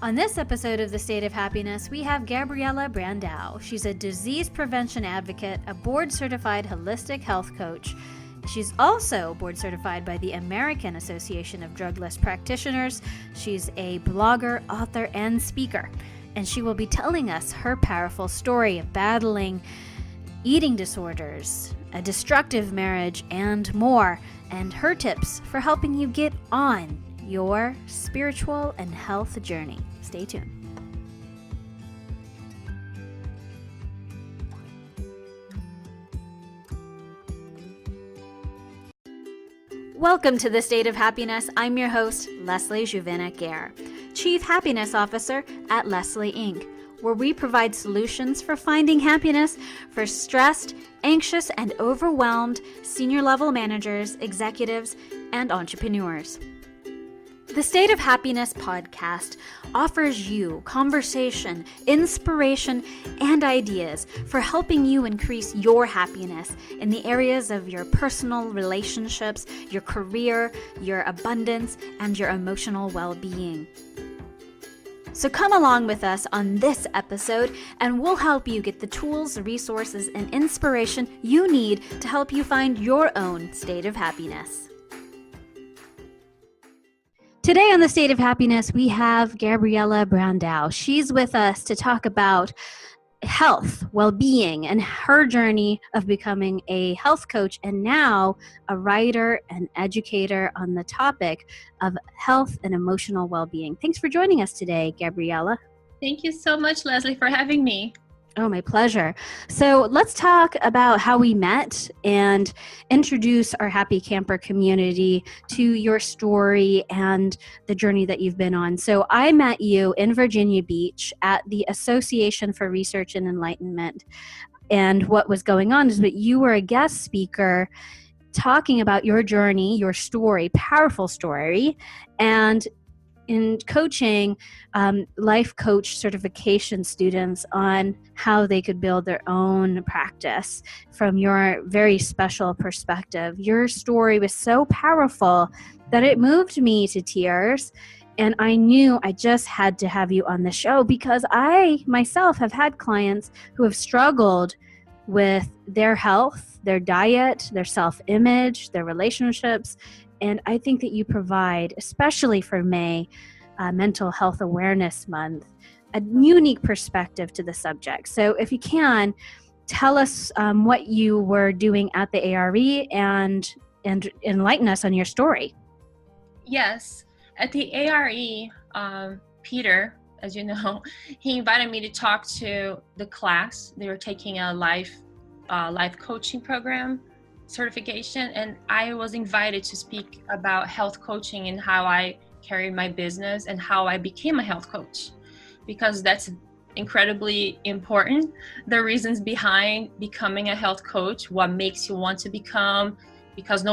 On this episode of The State of Happiness, we have Gabriela Brandao. She's a disease prevention advocate, a board-certified holistic health coach. She's also board-certified by the American Association of Drugless Practitioners. She's a blogger, author, and speaker. And she will be telling us her powerful story of battling eating disorders, a destructive marriage, and more, and her tips for helping you get on your spiritual and health journey. Stay tuned. Welcome to The State of Happiness. I'm your host, Leslie Juvin-Acker, Chief Happiness Officer at Leslie Inc., where we provide solutions for finding happiness for stressed, anxious, and overwhelmed senior-level managers, executives, and entrepreneurs. The State of Happiness podcast offers you conversation, inspiration, and ideas for helping you increase your happiness in the areas of your personal relationships, your career, your abundance, and your emotional well-being. So come along with us on this episode, and we'll help you get the tools, resources, and inspiration you need to help you find your own state of happiness. Today on The State of Happiness, we have Gabriela Brandao. She's with us to talk about health, well-being, and her journey of becoming a health coach and now a writer and educator on the topic of health and emotional well-being. Thanks for joining us today, Gabriela. Thank you so much, Leslie, for having me. Oh, my pleasure. So let's talk about how we met and introduce our Happy Camper community to your story and the journey that you've been on. So I met you in Virginia Beach at the Association for Research and Enlightenment. And what was going on is that you were a guest speaker talking about your journey, your story, powerful story, and in coaching life coach certification students on how they could build their own practice from your very special perspective. Your story was so powerful that it moved me to tears, and I knew I just had to have you on the show because I myself have had clients who have struggled with their health, their diet, their self-image, their relationships. And I think that you provide, especially for May, Mental Health Awareness Month, a unique perspective to the subject. So if you can, tell us what you were doing at the ARE and enlighten us on your story. Yes. At the ARE, Peter, as you know, he invited me to talk to the class. They were taking a life coaching program certification, and I was invited to speak about health coaching and how I carry my business and how I became a health coach, because that's incredibly important. The reasons behind becoming a health coach, what makes you want to become, because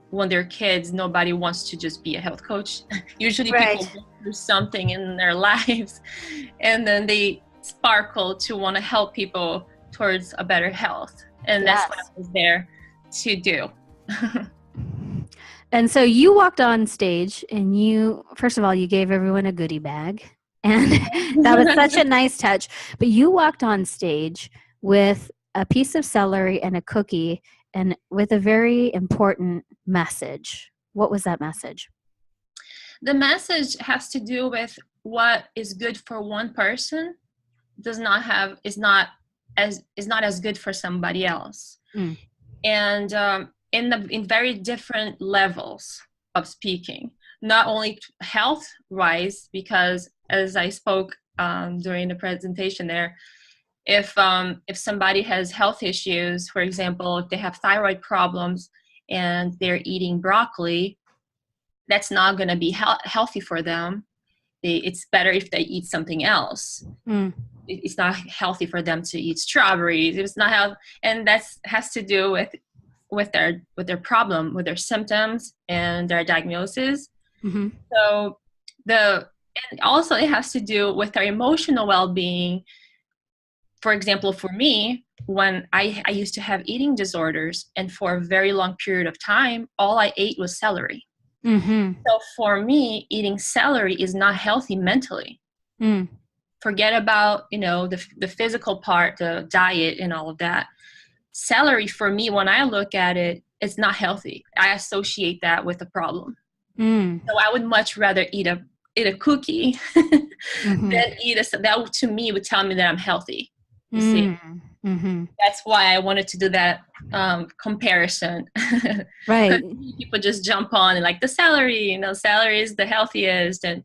when they're kids, nobody wants to just be a health coach. Usually Right. People go through something in their lives and then they sparkle to want to help people towards a better health. And that's what I was there to do. And so you walked on stage and you, first of all, you gave everyone a goodie bag. And that was such a nice touch. But you walked on stage with a piece of celery and a cookie and with a very important message. What was that message? The message has to do with what is good for one person is not as good for somebody else. And in very different levels of speaking, not only health wise, because as I spoke during the presentation there, if somebody has health issues, for example, if they have thyroid problems and they're eating broccoli, that's not going to be healthy for them. It's better if they eat something else. It's not healthy for them to eat strawberries. It's not healthy, and that has to do with their problem, with their symptoms and their diagnosis. Mm-hmm. So and also it has to do with their emotional well-being. For example, for me, when I used to have eating disorders, and for a very long period of time, all I ate was celery. Mm-hmm. So for me, eating celery is not healthy mentally. Mm. Forget about, the physical part, the diet and all of that. Celery for me, when I look at it, it's not healthy. I associate that with a problem. Mm. So I would much rather eat a cookie Mm-hmm. than that to me would tell me that I'm healthy. You see? Mm-hmm. That's why I wanted to do that comparison. Right. People just jump on and like the celery, celery is the healthiest and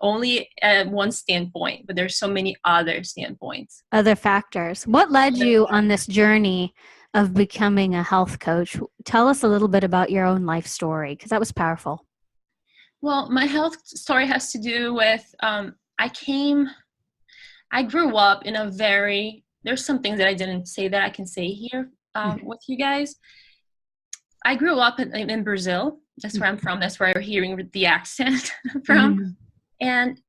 only at one standpoint, but there's so many other standpoints. Other factors. What led you on this journey of becoming a health coach? Tell us a little bit about your own life story, because that was powerful. Well, my health story has to do with I grew up in there's some things that I didn't say that I can say here with you guys. I grew up in Brazil. That's where I'm from. That's where you're hearing the accent from. Mm-hmm. And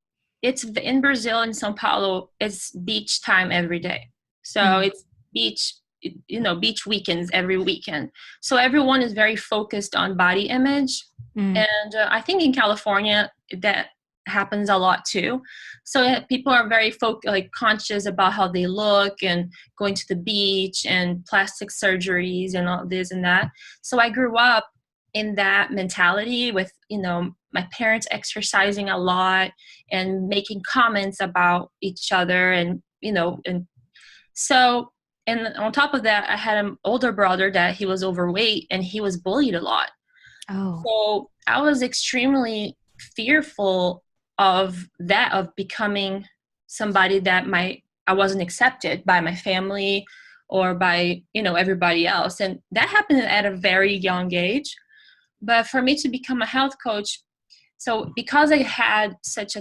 it's in Brazil, in Sao Paulo, it's beach time every day. So it's beach weekends every weekend. So everyone is very focused on body image. And I think in California, that happens a lot too. So people are very conscious about how they look and going to the beach and plastic surgeries and all this and that. So I grew up in that mentality with, my parents exercising a lot and making comments about each other and so, and on top of that, I had an older brother that he was overweight and he was bullied a lot. Oh. So I was extremely fearful of becoming somebody that I wasn't accepted by my family or by, everybody else. And that happened at a very young age. But for me to become a health coach, so because I had such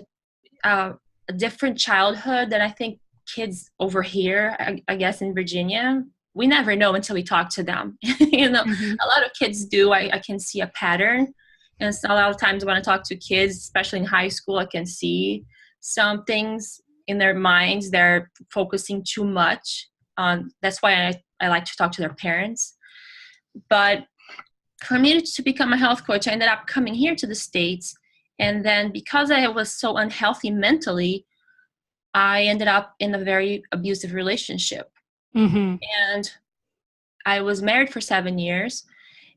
a different childhood than I think kids over here, I guess in Virginia, we never know until we talk to them. A lot of kids do. I can see a pattern. And so a lot of times when I talk to kids, especially in high school, I can see some things in their minds. They're focusing too much on. That's why I like to talk to their parents. But for me to become a health coach, I ended up coming here to the States. And then because I was so unhealthy mentally, I ended up in a very abusive relationship. And I was married for 7 years,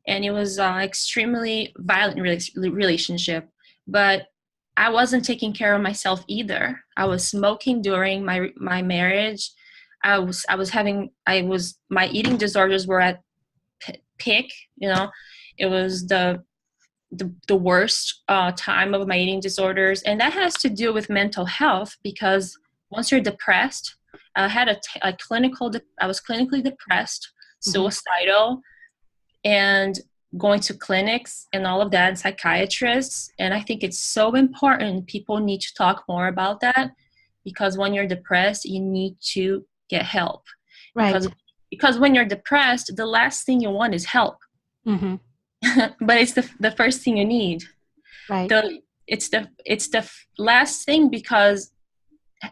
and it was an extremely violent relationship. But I wasn't taking care of myself either. I was smoking during my marriage. My eating disorders were at peak. It was the worst time of my eating disorders, and that has to do with mental health, because once you're depressed, I had I was clinically depressed, suicidal, and going to clinics and all of that, and psychiatrists. And I think it's so important. People need to talk more about that, because when you're depressed, you need to get help. Right. Because when you're depressed, the last thing you want is help. But it's the first thing you need. Right. It's the last thing, because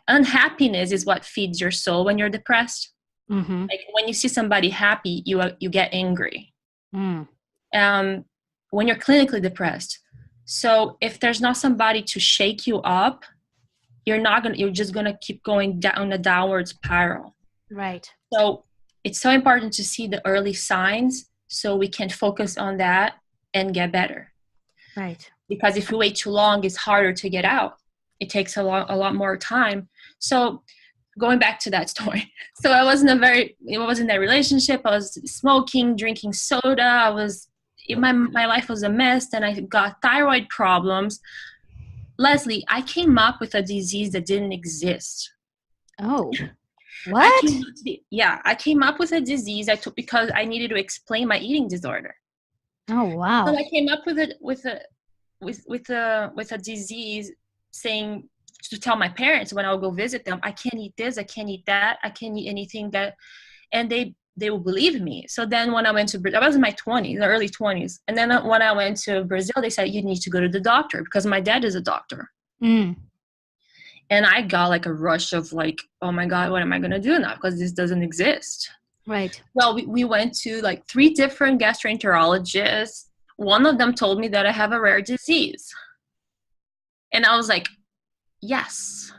unhappiness is what feeds your soul when you're depressed. Like when you see somebody happy, you get angry. When you're clinically depressed. So if there's not somebody to shake you up, you're just gonna keep going down a downward spiral. Right. So it's so important to see the early signs so we can focus on that and get better. Right. Because if you wait too long, it's harder to get out. It takes a lot more time. So going back to that story. So I was in that relationship. I was smoking, drinking soda. My life was a mess, and I got thyroid problems. Leslie, I came up with a disease that didn't exist. Oh, what? I came up with a disease I took because I needed to explain my eating disorder. Oh, wow. So I came up with a disease, saying to tell my parents when I would go visit them, I can't eat this, I can't eat that, I can't eat anything that, and they will believe me. So then when I went to, I was in my 20s, the early 20s, and then when I went to Brazil, they said you need to go to the doctor because my dad is a doctor. And I got like a rush of like, oh my God, what am I going to do now? Because this doesn't exist. Right. Well, we went to like 3 different gastroenterologists. one of them told me that I have a rare disease. And I was like, yes,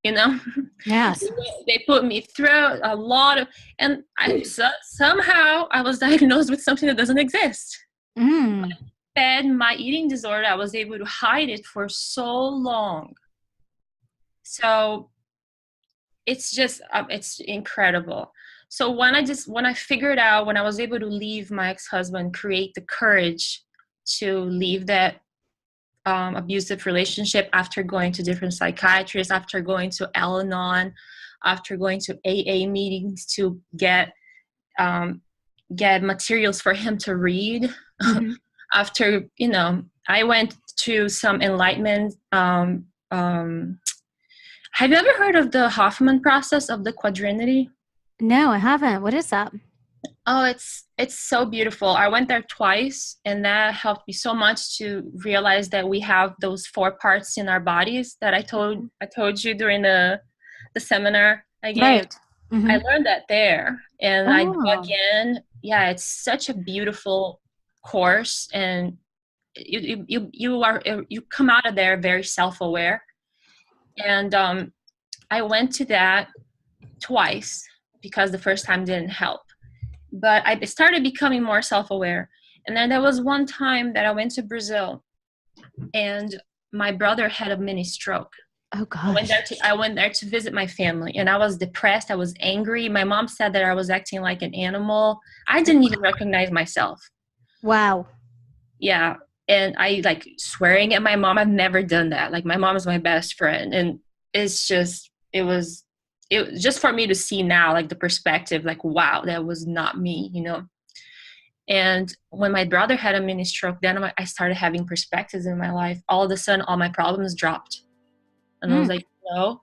you know, Yes. they put me through a lot of, and somehow I was diagnosed with something that doesn't exist. Mm. But my eating disorder, I was able to hide it for so long. So it's just, it's incredible. So when I figured out, when I was able to leave my ex-husband, create the courage to leave that abusive relationship, after going to different psychiatrists, after going to Al-Anon, after going to AA meetings to get materials for him to read. Mm-hmm. After, you know, I went to some enlightenment. Have you ever heard of the Hoffman process of the quadrinity? No, I haven't. What is that? Oh, it's so beautiful. I went there twice, and that helped me so much to realize that we have those 4 parts in our bodies that I told you during the seminar I gave. Right. Mm-hmm. I learned that there, and I dug in. Yeah, it's such a beautiful course, and you come out of there very self-aware. And I went to that twice because the first time didn't help. But I started becoming more self-aware. And then there was one time that I went to Brazil, and my brother had a mini stroke. Oh, gosh. I went there to visit my family, and I was depressed. I was angry. My mom said that I was acting like an animal. I didn't even recognize myself. Wow. Yeah. And I like swearing at my mom. I've never done that. Like, my mom is my best friend. And it's just, it was just for me to see now, like the perspective, like, wow, that was not me, you know? And when my brother had a mini stroke, then I started having perspectives in my life. All of a sudden, all my problems dropped. And I was like, no,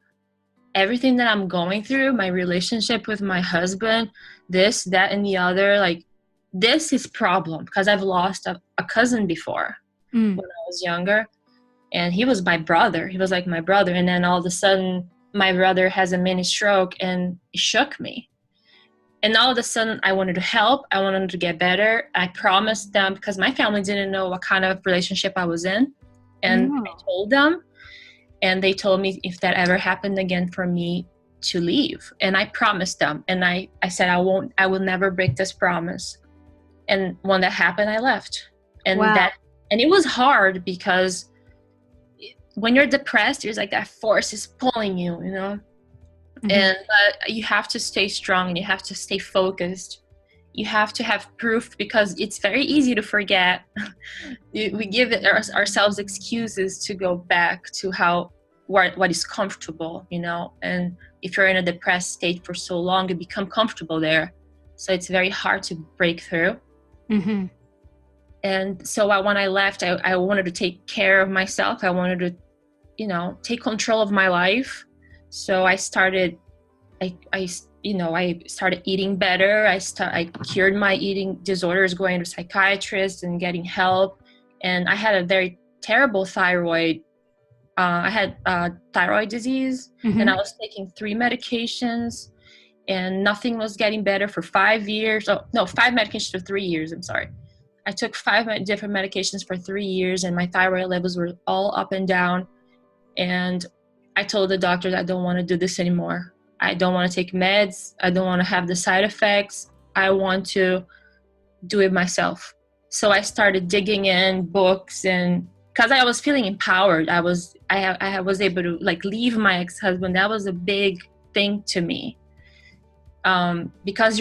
everything that I'm going through, my relationship with my husband, this, that, and the other, like, this is problem, because I've lost a cousin before when I was younger. And he was my brother. He was like my brother. And then all of a sudden, my brother has a mini stroke, and it shook me. And all of a sudden, I wanted to help. I wanted to get better. I promised them, because my family didn't know what kind of relationship I was in. And I told them, and they told me if that ever happened again for me to leave. And I promised them. And I said, I will never break this promise. And when that happened, I left. And and it was hard, because when you're depressed, there's like that force is pulling you, you know? Mm-hmm. And you have to stay strong, and you have to stay focused. You have to have proof, because it's very easy to forget. We give ourselves excuses to go back to what is comfortable, you know? And if you're in a depressed state for so long, you become comfortable there. So it's very hard to break through. Mm-hmm. And so when I left, I wanted to take care of myself. I wanted to, you know, take control of my life. So I started, I started eating better. I cured my eating disorders, going to psychiatrists and getting help. And I had a very terrible thyroid. I had thyroid disease, and I was taking 3 medications, and nothing was getting better for 5 years. 5 medications for 3 years. I'm sorry. I took 5 different medications for 3 years, and my thyroid levels were all up and down. And I told the doctors, I don't want to do this anymore. I don't want to take meds. I don't want to have the side effects. I want to do it myself. So I started digging in books, and because I was feeling empowered, I was able to like leave my ex-husband. That was a big thing to me. Because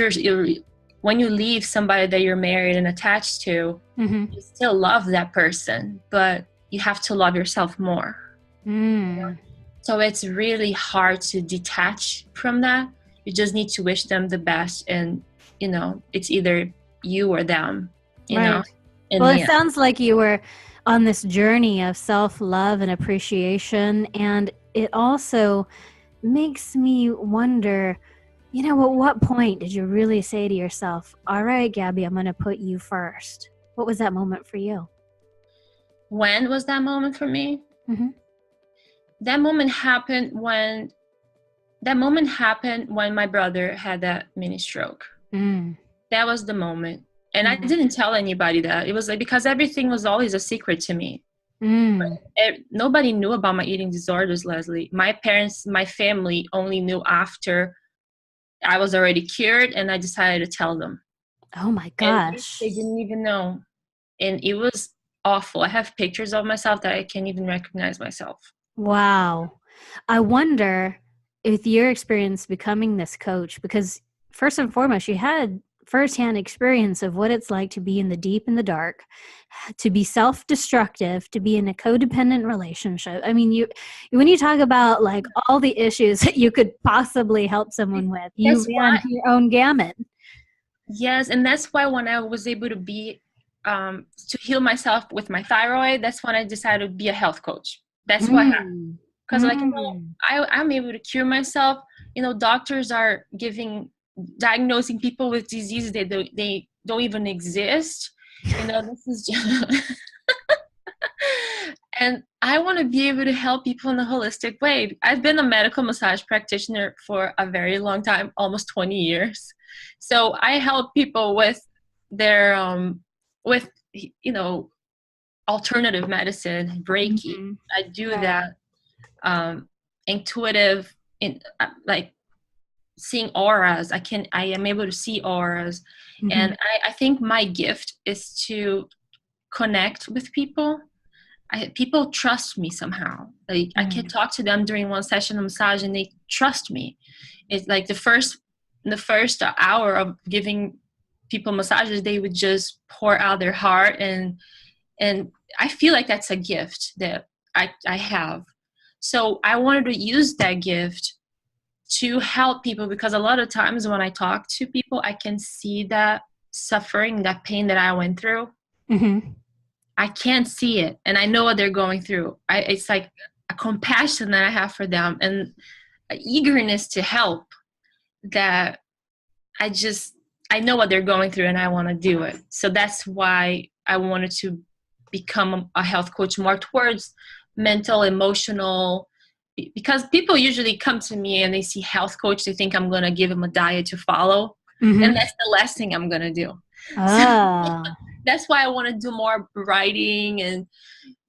when you leave somebody that you're married and attached to, you still love that person, but you have to love yourself more. You know? So it's really hard to detach from that. You just need to wish them the best, and you know, it's either you or them, you know. Well, it sounds like you were on this journey of self-love and appreciation, and it also makes me wonder, you know, at what point did you really say to yourself, all right, Gabi, I'm going to put you first? What was that moment for you? When was that moment for me? That moment happened when my brother had that mini stroke. That was the moment. And I didn't tell anybody that. It was like, because everything was always a secret to me. Nobody knew about my eating disorders, Leslie. My parents, my family only knew after I was already cured, and I decided to tell them. Oh my And gosh. they didn't even know. And it was awful. I have pictures of myself that I can't even recognize myself. Wow. I wonder with your experience becoming this coach, because first and foremost, you had firsthand experience of what it's like to be in the deep in the dark, to be self-destructive, to be in a codependent relationship. I mean, when you talk about like all the issues that you could possibly help someone with, you ran your own gamut. Yes, and that's why when I was able to be to heal myself with my thyroid, that's when I decided to be a health coach. That's what happened. Because like, I'm able to cure myself. Doctors are diagnosing people with diseases they don't even exist. This is just and I want to be able to help people in a holistic way. I've been a medical massage practitioner for a very long time, almost 20 years. So I help people with their alternative medicine, Reiki. I do that. Intuitive, like seeing auras. I am able to see auras, and I think my gift is to connect with people. People trust me somehow. Like I can talk to them during one session of massage, and they trust me. It's like the first hour of giving people massages, they would just pour out their heart, and I feel like that's a gift that I have. So I wanted to use that gift to help people, because a lot of times when I talk to people, I can see that suffering, that pain that I went through. I can't see it, and I know what they're going through. It's like a compassion that I have for them, and an eagerness to help, that I know what they're going through, and I want to do it. So that's why I wanted to become a health coach, more towards mental, emotional, because people usually come to me and they see health coach, they think I'm going to give them a diet to follow, and that's the last thing I'm going to do. So that's why I want to do more writing, and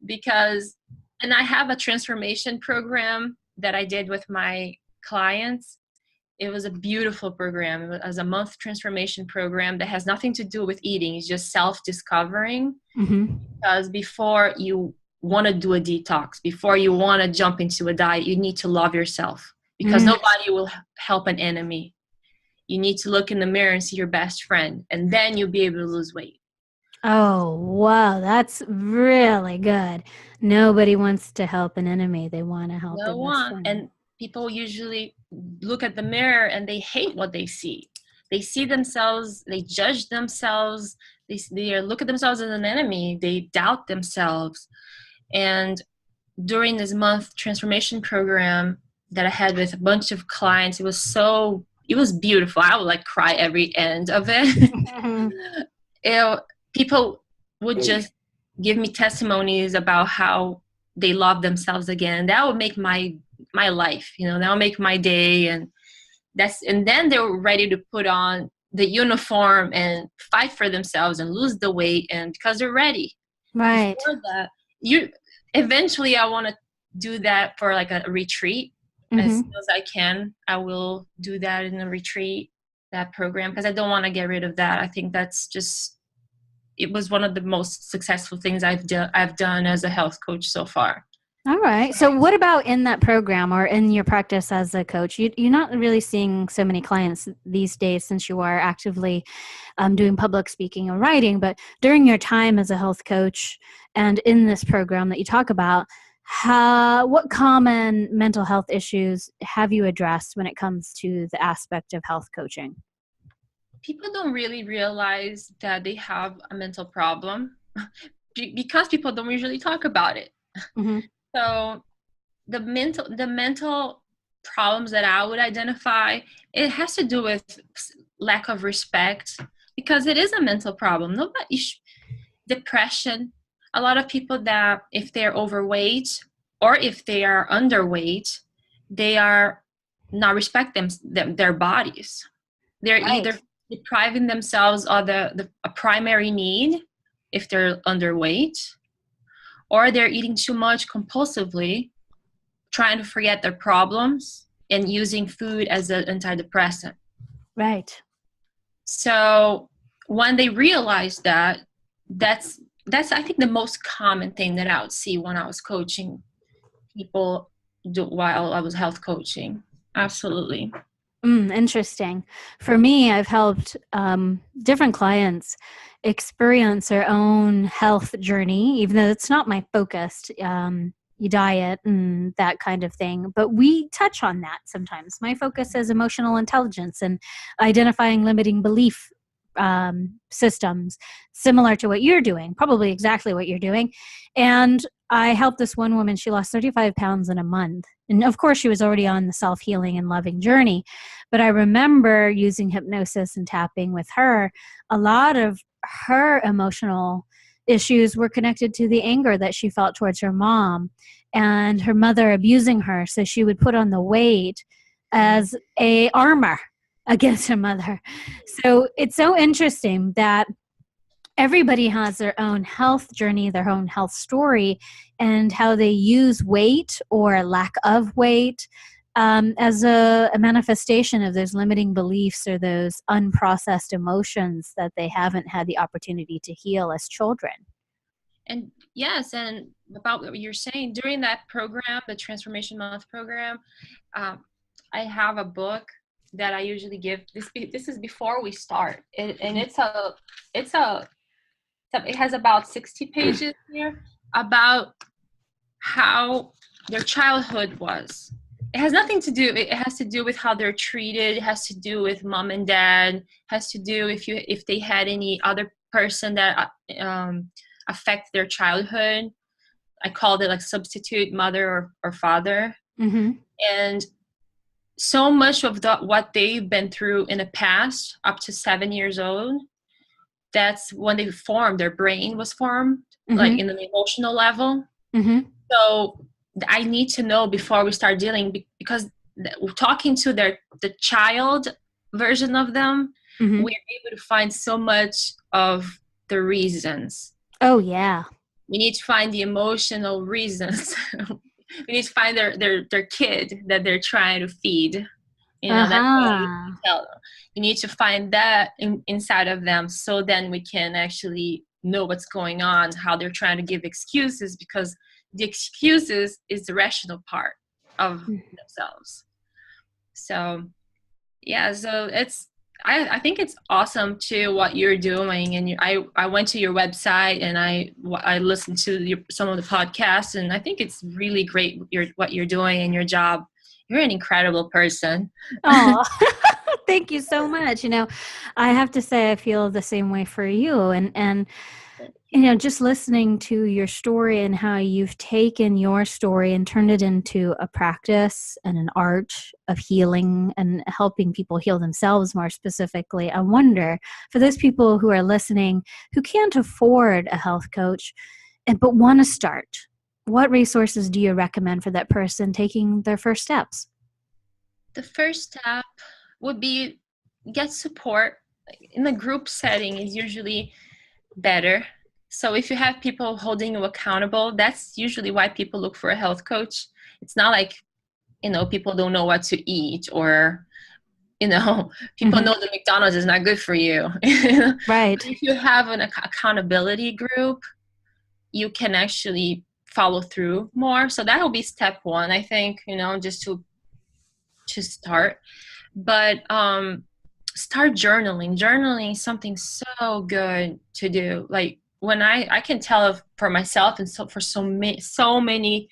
I have a transformation program that I did with my clients. It was a beautiful program. It was a month transformation program that has nothing to do with eating. It's just self-discovering. Because before you want to do a detox, before you want to jump into a diet, you need to love yourself, because nobody will help an enemy. You need to look in the mirror and see your best friend, and then you'll be able to lose weight. Oh, wow. That's really good. Nobody wants to help an enemy. They want to help their best friend. And people usually look at the mirror and they hate what they see. They see themselves, they judge themselves, they look at themselves as an enemy, they doubt themselves. And during this month transformation program that I had with a bunch of clients, it was beautiful. I would like cry every end of it. People would just give me testimonies about how they love themselves again. That would make my life, that would make my day. And then they were ready to put on the uniform and fight for themselves and lose the weight, and because they're ready. Right. Before that, eventually I want to do that for like a retreat. As soon as I can, I will do that in a retreat, that program, because I don't want to get rid of that. I think it was one of the most successful things I've done as a health coach so far. All right. So what about in that program or in your practice as a coach? You're not really seeing so many clients these days, since you are actively doing public speaking and writing. But during your time as a health coach and in this program that you talk about, what common mental health issues have you addressed when it comes to the aspect of health coaching? People don't really realize that they have a mental problem because people don't usually talk about it. So the mental problems that I would identify, it has to do with lack of respect, because it is a mental problem. Depression. A lot of people that if they're overweight or if they are underweight, they are not respect their bodies. They're either depriving themselves of a primary need if they're underweight, or they're eating too much compulsively, trying to forget their problems and using food as an antidepressant. Right. So when they realize that, that's I think the most common thing that I would see when I was coaching people while I was health coaching. Absolutely. Interesting. For me, I've helped different clients experience their own health journey, even though it's not my focus, you diet and that kind of thing. But we touch on that sometimes. My focus is emotional intelligence and identifying limiting belief systems, similar to what you're doing, probably exactly what you're doing. And I helped this one woman. She lost 35 pounds in a month. And of course, she was already on the self-healing and loving journey. But I remember using hypnosis and tapping with her. A lot of her emotional issues were connected to the anger that she felt towards her mom and her mother abusing her. So she would put on the weight as a armor against her mother. So it's so interesting that everybody has their own health journey, their own health story, and how they use weight or lack of weight as a manifestation of those limiting beliefs or those unprocessed emotions that they haven't had the opportunity to heal as children. And yes, and about what you're saying, during that program, the Transformation Month program, I have a book that I usually give. This is before we start, and it has about 60 pages here about how their childhood was. It has nothing to do, it has to do with how they're treated. It has to do with mom and dad. It has to do if they had any other person that affect their childhood. I called it like substitute mother or father. Mm-hmm. And so much of what they've been through in the past, up to 7 years old, that's when they formed, their brain was formed, like in an emotional level. So I need to know before we start dealing, because talking to the child version of them, we're able to find so much of the reasons. Oh, yeah. We need to find the emotional reasons. We need to find their kid that they're trying to feed. You know, that's what we tell them. You need to find that inside of them, so then we can actually know what's going on, how they're trying to give excuses, because the excuses is the rational part of themselves. So, yeah, so I think it's awesome too what you're doing, and I went to your website and I listened to some of the podcasts, and I think it's really great what you're doing in your job. You're an incredible person. Oh, thank you so much. You know, I have to say I feel the same way for you, and you know, just listening to your story and how you've taken your story and turned it into a practice and an art of healing and helping people heal themselves more specifically. I wonder, for those people who are listening who can't afford a health coach but want to start, what resources do you recommend for that person taking their first steps? The first step would be get support. In a group setting is usually better. So if you have people holding you accountable, that's usually why people look for a health coach. It's not like, you know, people don't know what to eat, or, you know, people know that McDonald's is not good for you. Right. But if you have an accountability group, you can actually follow through more. So that will be step one, I think, you know, just to start. But start journaling. Journaling is something so good to do. Like, when I can tell for myself, and so for so many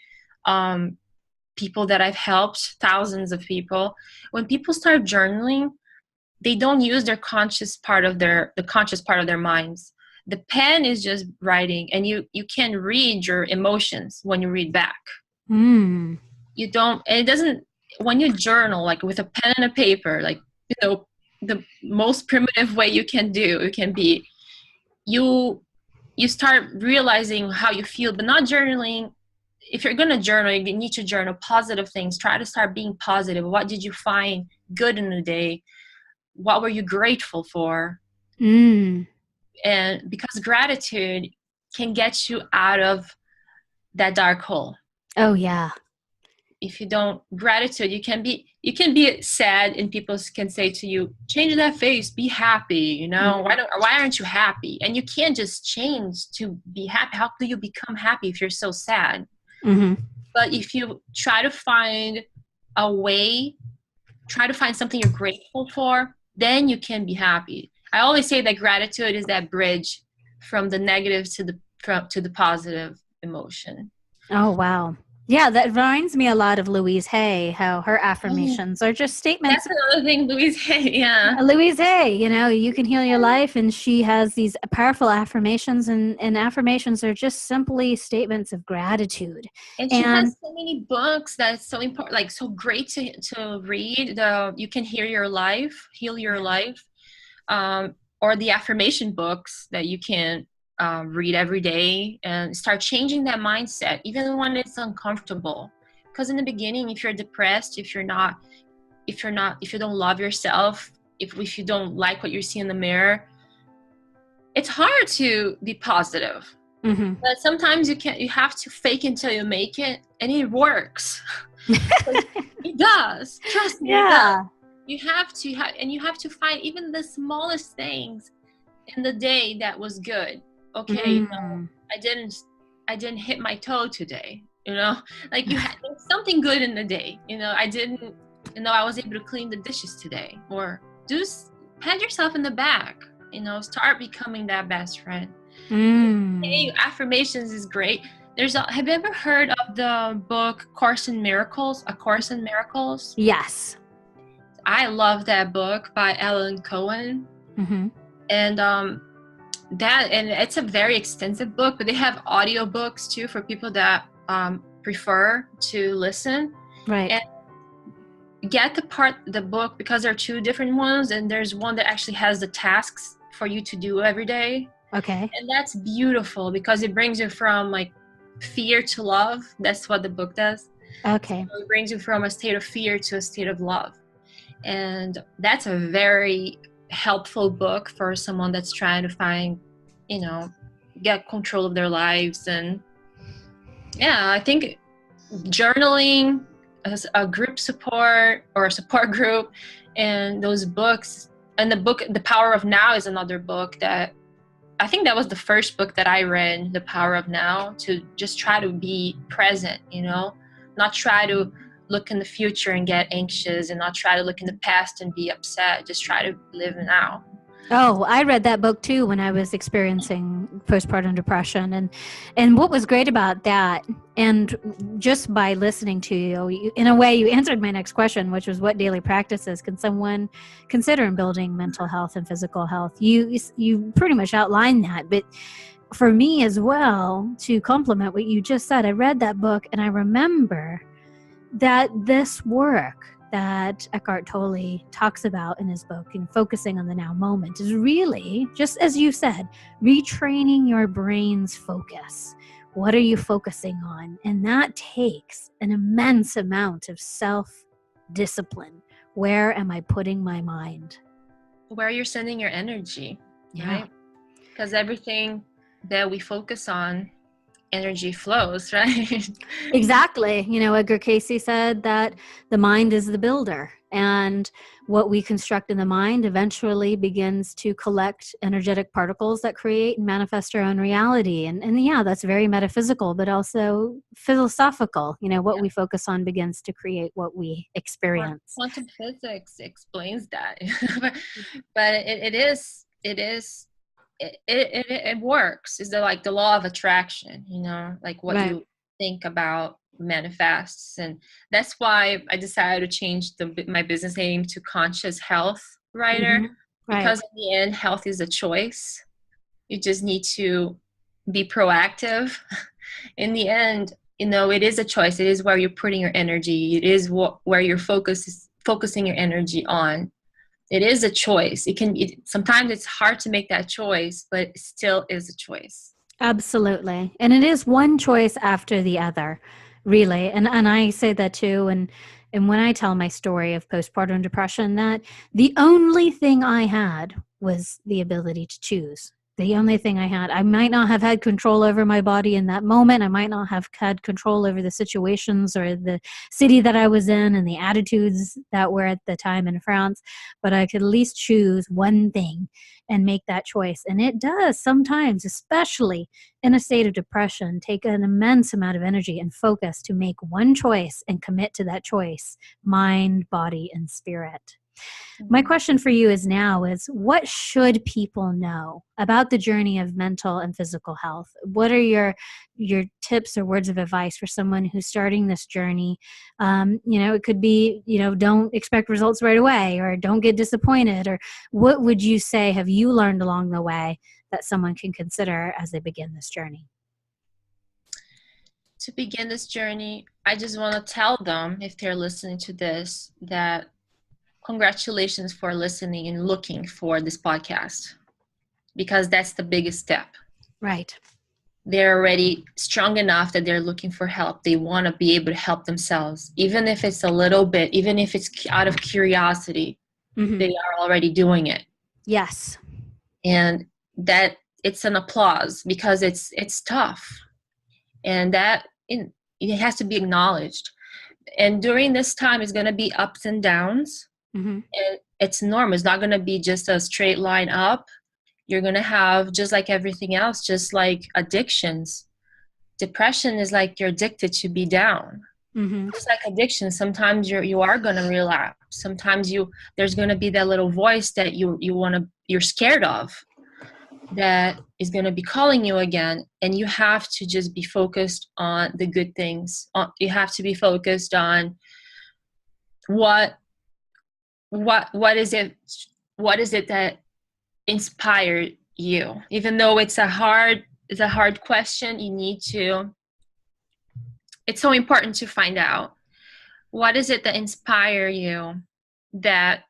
people that I've helped, thousands of people, when people start journaling, they don't use the conscious part of their minds. The pen is just writing, and you can read your emotions when you read back. You don't, and it doesn't, when you journal, like with a pen and a paper, like, you know, the most primitive way you can be, you start realizing how you feel, but not journaling. If you're going to journal, you need to journal positive things. Try to start being positive. What did you find good in the day? what were you grateful for? Mm. And because gratitude can get you out of that dark hole. Oh yeah. If you don't gratitude, you can be sad, and people can say to you, change that face, be happy, why aren't you happy? And you can't just change to be happy. How do you become happy if you're so sad? Mm-hmm. But if you try to find a way, try to find something you're grateful for, then you can be happy. I always say that gratitude is that bridge from the negative to the positive emotion. Oh, wow. Yeah, that reminds me a lot of Louise Hay, how her affirmations are just statements. That's another thing, Louise Hay, yeah. Louise Hay, you can heal your life, and she has these powerful affirmations, and affirmations are just simply statements of gratitude. And she has so many books that's so important, like so great to read. You Can Heal Your Life, or the affirmation books that you can read every day and start changing that mindset, even when it's uncomfortable. Because in the beginning, if you're depressed, if you don't love yourself, if you don't like what you see in the mirror, it's hard to be positive. Mm-hmm. But sometimes you have to fake until you make it, and it works. It does. Trust me. Yeah. You have to find even the smallest things in the day that was good. Okay, I didn't hit my toe today. Like you had something good in the day. I was able to clean the dishes today. Or just pat yourself in the back. Start becoming that best friend. Hey, affirmations is great. Have you ever heard of the book A Course in Miracles? Yes. I love that book by Ellen Cohen. Mm-hmm. And it's a very extensive book, but they have audio books too for people that prefer to listen. Right. And get the book, because there are two different ones, and there's one that actually has the tasks for you to do every day. Okay. And that's beautiful because it brings you from like fear to love. That's what the book does. Okay. So it brings you from a state of fear to a state of love. And that's a very helpful book for someone that's trying to find, get control of their lives. And yeah, I think journaling, as a group support or a support group, and those books, and the book The Power of Now is another book that I think that was the first book that I read, The Power of Now, to just try to be present, not try to look in the future and get anxious, and not try to look in the past and be upset. Just try to live now. Oh, I read that book too when I was experiencing postpartum depression. And what was great about that, and just by listening to you, in a way, you answered my next question, which was what daily practices can someone consider in building mental health and physical health? You pretty much outlined that. But for me as well, to complement what you just said, I read that book and I remember that this work that Eckhart Tolle talks about in his book and focusing on the now moment is really, just as you said, retraining your brain's focus. What are you focusing on? And that takes an immense amount of self-discipline. Where am I putting my mind? Where you're sending your energy, yeah. Right? Because everything that we focus on, energy flows, right? Exactly. Edgar Cayce said that the mind is the builder, and what we construct in the mind eventually begins to collect energetic particles that create and manifest our own reality. And yeah, that's very metaphysical, but also philosophical. What we focus on begins to create what we experience. Quantum physics explains that. but it works. It's the law of attraction, like what right. you think about manifests. And that's why I decided to change my business name to Conscious Health Writer. Mm-hmm. Right. Because in the end, health is a choice. You just need to be proactive. In the end, it is a choice. It is where you're putting your energy. It is where your focus is focusing your energy on. It is a choice. Sometimes it's hard to make that choice, but it still is a choice. Absolutely. And it is one choice after the other, really. And I say that too. And And when I tell my story of postpartum depression, that the only thing I had was the ability to choose. The only thing I had. I might not have had control over my body in that moment. I might not have had control over the situations or the city that I was in and the attitudes that were at the time in France, but I could at least choose one thing and make that choice. And it does sometimes, especially in a state of depression, take an immense amount of energy and focus to make one choice and commit to that choice, mind, body, and spirit. My question for you is what should people know about the journey of mental and physical health? What are your tips or words of advice for someone who's starting this journey? It could be, don't expect results right away, or don't get disappointed, or what would you say have you learned along the way that someone can consider as they begin this journey? To begin this journey, I just want to tell them, if they're listening to this, that congratulations for listening and looking for this podcast, because that's the biggest step. Right. They're already strong enough that they're looking for help. They want to be able to help themselves, even if it's a little bit, even if it's out of curiosity. Mm-hmm. They are already doing it. Yes. And that it's an applause, because it's tough, and that it has to be acknowledged. And during this time, it's going to be ups and downs. Mm-hmm. And it's normal. It's not going to be just a straight line up. You're going to have, just like everything else, just like addictions. Depression is like you're addicted to be down. Mm-hmm. Just like addiction, sometimes you are going to relapse. Sometimes there's going to be that little voice that you're scared of, that is going to be calling you again. And you have to just be focused on the good things. You have to be focused on what is it that inspired you. Even though it's a hard question, it's so important to find out what is it that inspire you, that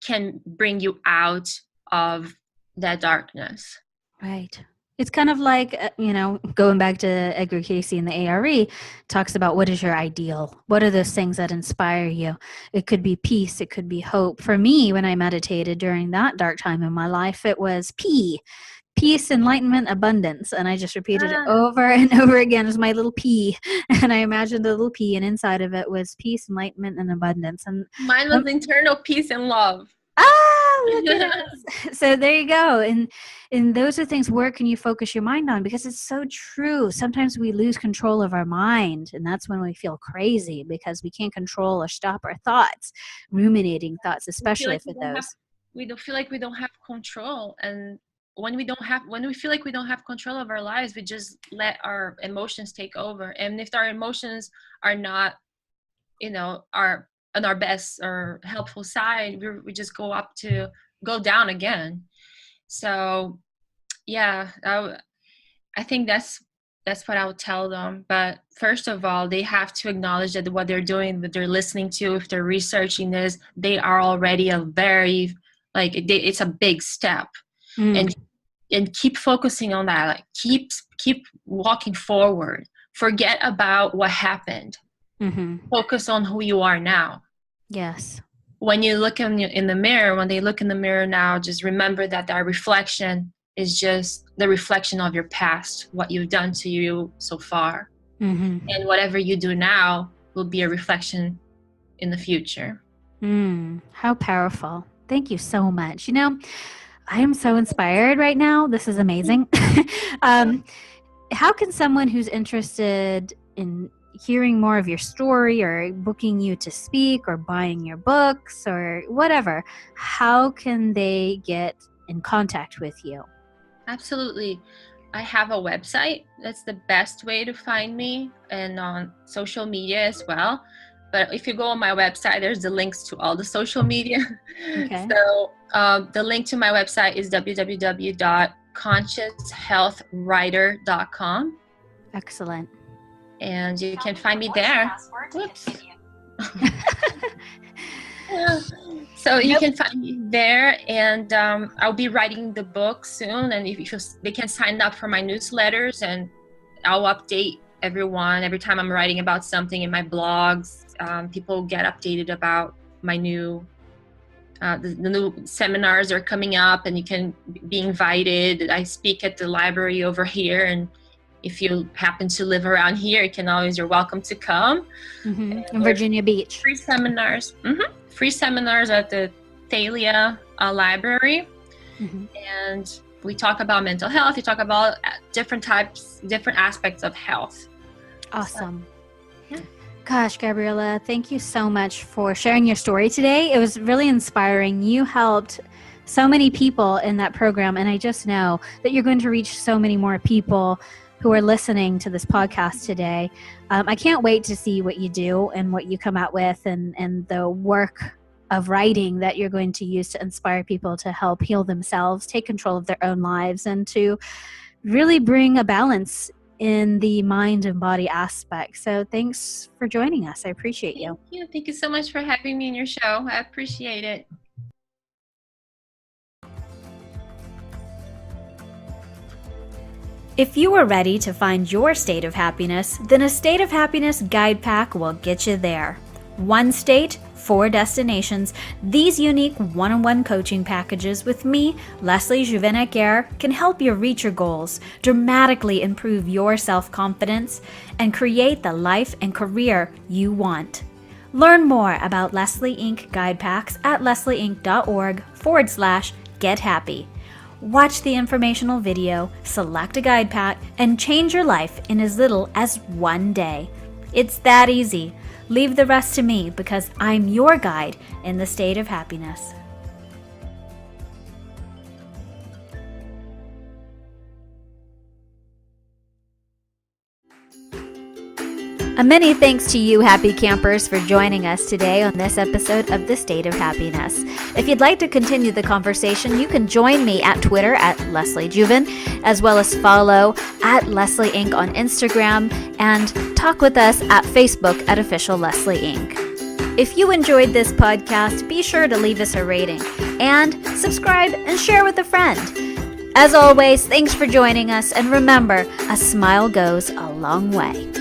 can bring you out of that darkness. Right. It's kind of like, going back to Edgar Cayce in the ARE, talks about what is your ideal? What are those things that inspire you? It could be peace. It could be hope. For me, when I meditated during that dark time in my life, it was peace, enlightenment, abundance. And I just repeated it over and over again as my little P. And I imagined a little P, and inside of it was peace, enlightenment, and abundance. And mine was internal peace and love. Look at us. So there you go. And those are things, where can you focus your mind on? Because it's so true. Sometimes we lose control of our mind, and that's when we feel crazy, because we can't control or stop our thoughts, ruminating thoughts, especially for those. We don't feel like we don't have control. And when we feel like we don't have control of our lives, we just let our emotions take over. And if our emotions are not, are on our best or helpful side, we just go down again. So yeah, I think that's what I would tell them. But first of all, they have to acknowledge that what they're doing, what they're listening to, if they're researching this, they are already it's a big step. And keep focusing on that. Like keep walking forward. Forget about what happened. Mm-hmm. Focus on who you are now. Yes. When you look in the mirror, when they look in the mirror now, just remember that reflection is just the reflection of your past, what you've done to you so far. Mm-hmm. And whatever you do now will be a reflection in the future. How powerful. Thank you so much. I am so inspired right now. This is amazing. How can someone who's interested in hearing more of your story, or booking you to speak, or buying your books, or whatever, how can they get in contact with you? Absolutely. I have a website. That's the best way to find me, and on social media as well. But if you go on my website, there's the links to all the social media. Okay. So the link to my website is www.conscioushealthwriter.com. Excellent. And you can find me there. Whoops. So you can find me there, and I'll be writing the book soon. And they can sign up for my newsletters, and I'll update everyone. Every time I'm writing about something in my blogs, people get updated about my new the new seminars are coming up, and you can be invited. I speak at the library over here, and if you happen to live around here, you're welcome to come. In Virginia Beach. Free seminars. Free seminars at the Thalia Library. And we talk about mental health. We talk about different aspects of health. Awesome. Gosh, Gabriela, thank you so much for sharing your story today. It was really inspiring. You helped so many people in that program, and I just know that you're going to reach so many more people who are listening to this podcast today. I can't wait to see what you do and what you come out with, and the work of writing that you're going to use to inspire people to help heal themselves, take control of their own lives, and to really bring a balance in the mind and body aspect. So thanks for joining us. I appreciate you. Thank you so much for having me in your show. I appreciate it. If you are ready to find your state of happiness, then a State of Happiness guide pack will get you there. 1 state, 4 destinations. These unique one-on-one coaching packages with me, Leslie Juvin-Acker, can help you reach your goals, dramatically improve your self-confidence, and create the life and career you want. Learn more about Leslie Inc. guide packs at leslieinc.org/gethappy. Watch the informational video, select a guide pack, and change your life in as little as 1 day. It's that easy. Leave the rest to me, because I'm your guide in the state of happiness. A many thanks to you, happy campers, for joining us today on this episode of The State of Happiness. If you'd like to continue the conversation, you can join me at Twitter at Leslie Juvin, as well as follow at Leslie Inc. on Instagram, and talk with us at Facebook at Official Leslie Inc. If you enjoyed this podcast, be sure to leave us a rating and subscribe and share with a friend. As always, thanks for joining us, and remember, a smile goes a long way.